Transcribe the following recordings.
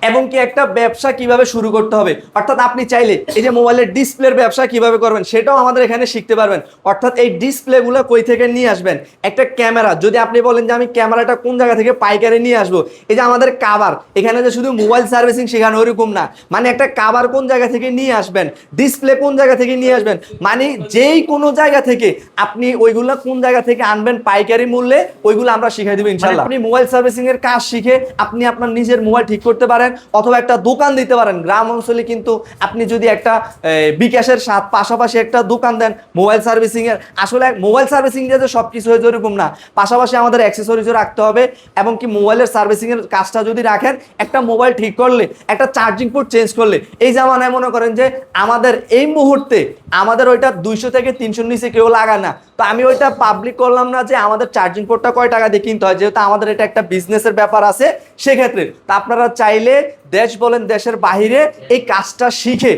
এবং কি একটা ব্যবসা কিভাবে শুরু করতে হবে, অর্থাৎ আপনি চাইলে এই যে মোবাইলের ডিসপ্লের ব্যবসা কিভাবে করবেন সেটাও আমাদের এখানে শিখতে পারবেন। অর্থাৎ এই ডিসপ্লেগুলো কই থেকে নিয়ে আসবেন, একটা ক্যামেরা যদি আপনি বলেন যে আমি ক্যামেরাটা কোন জায়গা থেকে পাইকারি নিয়ে আসবো, এই যে আমাদের কাভার এখানে যে শুধু মোবাইল সার্ভিসিং শেখানো ওরকম না, মানে একটা কাভার কোন জায়গা থেকে নিয়ে আসবেন, ডিসপ্লে কোন জায়গা থেকে নিয়ে আসবেন, মানে যেই কোনো জায়গা থেকে আপনি ওইগুলো কোন জায়গা থেকে আনবেন পাইকারি মূল্যে, ওইগুলো আমরা শিখাই দেবো ইনশাআল্লাহ। আপনি মোবাইল সার্ভিসিং এর কাজ শিখে আপনি আপনার নিজের মোবাইল ঠিক করতে পারেন অথবা একটা দোকান দিতে পারেন। গ্রাম অঞ্চলে কিন্তু আপনি যদি একটা বিকাশের পাশাপাশি একটা দোকান দেন মোবাইল সার্ভিসিং এর, আসলে মোবাইল সার্ভিসিং যে সবকিছু হয়ে এরকম না, পাশাপাশি আমাদের অ্যাক্সেসরিজও রাখতে হবে। এবং কি মোবাইলের সার্ভিসিং এর কাজটা যদি রাখেন, একটা মোবাইল ঠিক করলে, একটা চার্জিং পোর্ট চেঞ্জ করলে, এই জামানায় মনে করেন যে আমাদের এই মুহূর্তে আমাদের ওইটা 200 থেকে 300 নিচে কেউ লাগায় না। তো আমি ওইটা পাবলিক করলাম না যে আমাদের চার্জিং পোর্টটা কয় টাকা দিয়ে কিনতে হয়, যেহেতু আমাদের এটা একটা বিজনেসের ব্যাপার আছে সেক্ষেত্রে। তা আপনারা চাইলে দেশ বলেন দেশের বাহিরে এই কাজটা শিখে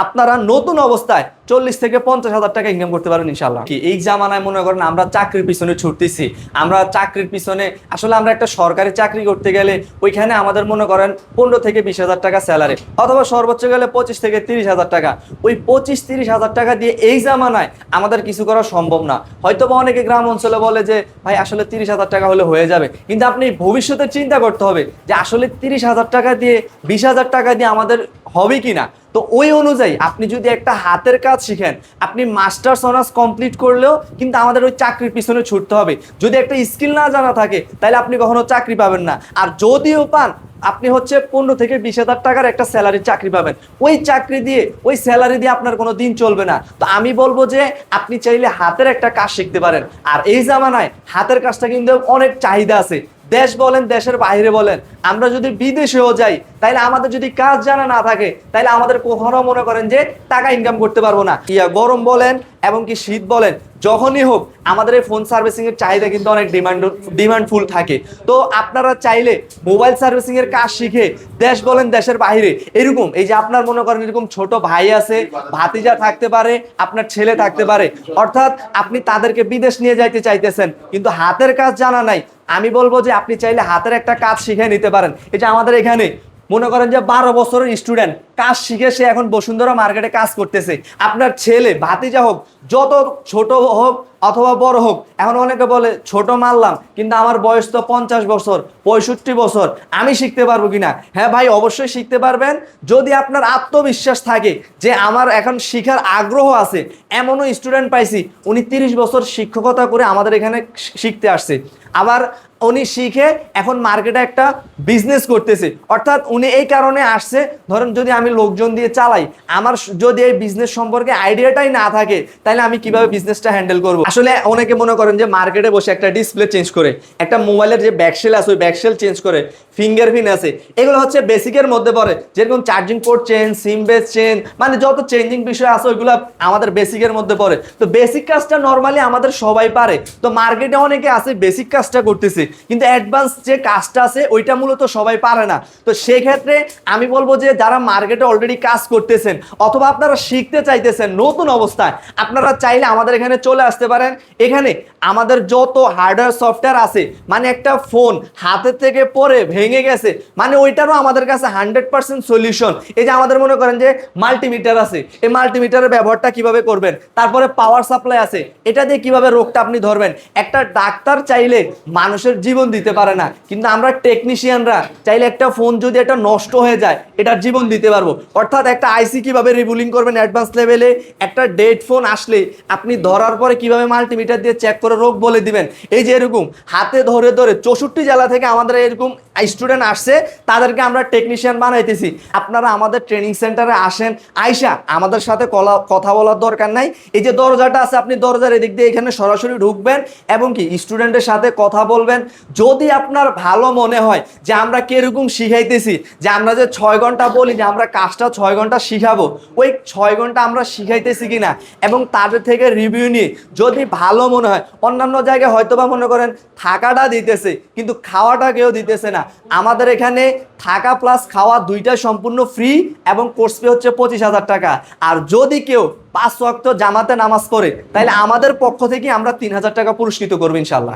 আপনারা নতুন অবস্থায় 40 থেকে 50 হাজার টাকা ইনকাম করতে পারেন ইনশাআল্লাহ। কি এই জামানায় মনে করেন আমরা চাকরির পিছনে ছুটতেছি, আমরা চাকরির পিছনে আসলে আমরা একটা সরকারি চাকরি করতে গেলে ওইখানে আমাদের মনে করেন 15 থেকে 20 হাজার টাকা স্যালারি, অথবা সর্বোচ্চ গেলে 25 থেকে 30 হাজার টাকা। ওই 25-30 হাজার টাকা দিয়ে এই জামানায় আমাদের কিছু করা সম্ভব না। হয়তো বা অনেকে গ্রাম অঞ্চলে বলে যে ভাই আসলে 30 হাজার টাকা হলে হয়ে যাবে, কিন্তু আপনি ভবিষ্যতে চিন্তা করতে হবে যে আসলে 30 হাজার টাকা দিয়ে 20 হাজার টাকা দিয়ে আমাদের হবে কিনা। তো ওই অনুযায়ী আপনি যদি একটা হাতের কাজ শিখেন, আপনি মাস্টার্স অনার্স কমপ্লিট করলেও কিন্তু আমাদের ওই চাকরির পিছনে ছুটতে হবে। যদি একটা স্কিল না জানা থাকে তাহলে আপনি কখনো চাকরি পাবেন না। আর যদিও পান, আপনি হচ্ছে 15 থেকে 20 হাজার টাকার একটা স্যালারির চাকরি পাবেন। ওই চাকরি দিয়ে, ওই স্যালারি দিয়ে আপনার কোনো দিন চলবে না। তো আমি বলবো যে আপনি চাইলে হাতের একটা কাজ শিখতে পারেন। আর এই জামানায় হাতের কাজটা কিন্তু অনেক চাহিদা আছে, দেশ বলেন দেশের বাইরে বলেন। আমরা যদি বিদেশেও যাই তাইলে আমাদের যদি কাজ জানা না থাকে তাইলে আমাদের কখনো মনে করেন যে টাকা ইনকাম করতে পারবো না। গরম বলেন এবং কি শীত বলেন, যখনই হোক আমাদের এই ফোন সার্ভিসিং এর চাহিদা কিন্তু অনেক ডিমান্ডফুল থাকে। তো আপনারা চাইলে মোবাইল সার্ভিসিং এর কাজ শিখে দেশ বলেন দেশের বাইরে, এরকম এই যে আপনার মনে করেন এরকম ছোট ভাই আছে, ভাতিজা থাকতে পারে, আপনার ছেলে থাকতে পারে, অর্থাৎ আপনি তাদেরকে বিদেশ নিয়ে যাইতে চাইতেছেন কিন্তু হাতের কাজ জানা নাই, আমি বলবো যে আপনি চাইলে হাতের একটা কাজ শিখে নিতে পারেন। এই যে আমাদের এখানে মনে করেন যে 12 বছরের স্টুডেন্ট কাজ শিখে সে এখন বসুন্ধরা মার্কেটে কাজ করতেছে। আপনার ছেলে ভাতিজা হোক, যত ছোট হোক অথবা বড় হোক, এখন অনেকে বলে ছোট মারলাম কিন্তু আমার বয়স তো 50 বছর 65 বছর, আমি শিখতে পারবো কিনা। হ্যাঁ ভাই, অবশ্যই শিখতে পারবেন যদি আপনার আত্মবিশ্বাস থাকে যে আমার এখন শিখার আগ্রহ আছে। এমনও স্টুডেন্ট পাইছি উনি 30 বছর শিক্ষকতা করে আমাদের এখানে শিখতে আসছে, আবার উনি শিখে এখন মার্কেটে একটা বিজনেস করতেছে। অর্থাৎ উনি এই কারণে আসছে, ধরেন যদি আমি লোকজন দিয়ে চালাই, আমার যদি এই বিজনেস সম্পর্কে আইডিয়াটাই না থাকে তাহলে আমি কিভাবে বিজনেসটা হ্যান্ডেল করব। আসলে অনেকে মনে করেন যে মার্কেটে বসে একটা ডিসপ্লে চেঞ্জ করে, একটা মোবাইলের যে ব্যাকশেল আছে ওই ব্যাকশেল চেঞ্জ করে, ফিঙ্গারপ্রিন্ট আছে, এগুলো হচ্ছে বেসিকের মধ্যে পড়ে। যেরকম charging port change, SIM base change, মানে যত চেঞ্জিং বিষয় আছে ওইগুলো আমাদের বেসিকের মধ্যে পড়ে। তো বেসিক কাজটা নর্মালি আমাদের সবাই পারে। তো মার্কেটে অনেকে আছে বেসিক কাজটা করতেছে কিন্তু অ্যাডভান্স যে কাজটা আছে ওইটা মূলত সবাই পারে না। তো সেক্ষেত্রে আমি বলবো যে যারা মার্কেটে অলরেডি কাজ করতেছেন অথবা আপনারা শিখতে চাইতেছেন নতুন অবস্থায়, আপনারা চাইলে আমাদের এখানে চলে আসতে পারেন। এখানে আমাদের যত হার্ডওয়্যার সফটওয়্যার আছে, মানে একটা ফোন হাতের থেকে পড়ে ভেঙে গেছে, মানে ওইটারও আমাদের কাছে 100% সলিউশন। এই যে আমাদের মনে করেন যে মাল্টিমিটার আছে, এই মাল্টিমিটারের ব্যবহারটা কিভাবে করবেন, তারপরে পাওয়ার সাপ্লাই আছে, এটা দিয়ে কিভাবে রোগটা আপনি ধরবেন। একটা ডাক্তার চাইলে মানুষের জীবন দিতে পারে না, কিন্তু আমরা টেকনিশিয়ানরা চাইলে একটা ফোন যদি এটা নষ্ট হয়ে যায় এটার জীবন দিতে পারবো। অর্থাৎ একটা আইসি কিভাবে রিবুলিং করবেন অ্যাডভান্স লেভেলে, একটা ডেড ফোন আসলে আপনি ধরার পরে কিভাবে মাল্টিমিটার দিয়ে চেক করে রোগ বলে দিবেন। এই যে এরকম হাতে ধরে ধরে 64 জেলা থেকে আমাদের এরকম স্টুডেন্ট আসছে, তাদেরকে আমরা টেকনিশিয়ান বানাইতেছি। আপনারা আমাদের ট্রেনিং সেন্টারে আসেন, আইসা আমাদের সাথে কথা বলার দরকার নাই। এই যে দরজাটা আছে, আপনি দরজার এদিক দিয়ে এখানে সরাসরি ঢুকবেন এবং কি স্টুডেন্টের সাথে কথা বলবেন। যদি আপনার ভালো মনে হয় যে আমরা কিরকম শিখাইতেছি, যে আমরা যে 6 ঘন্টা বলি যে আমরা কাজটা 6 ঘন্টা শিখাবো, ওই 6 ঘন্টা আমরা শিখাইতেছি কিনা এবং তাদের থেকে রিভিউ নিয়ে যদি ভালো মনে হয়, অন্যান্য জায়গায় হয়তো বা মনে করেন থাকাটা দিতেছে কিন্তু খাওয়াটা কেউ দিতেছে না, আমাদের এখানে থাকা প্লাস খাওয়া দুইটাই সম্পূর্ণ ফ্রি এবং কোর্স ফি হচ্ছে 25,000 টাকা। আর যদি কেউ 5 ওয়াক্ত জামাতে নামাজ পড়ে তাহলে আমাদের পক্ষ থেকে আমরা 3,000 টাকা পুরস্কৃত করবো ইনশাল্লাহ।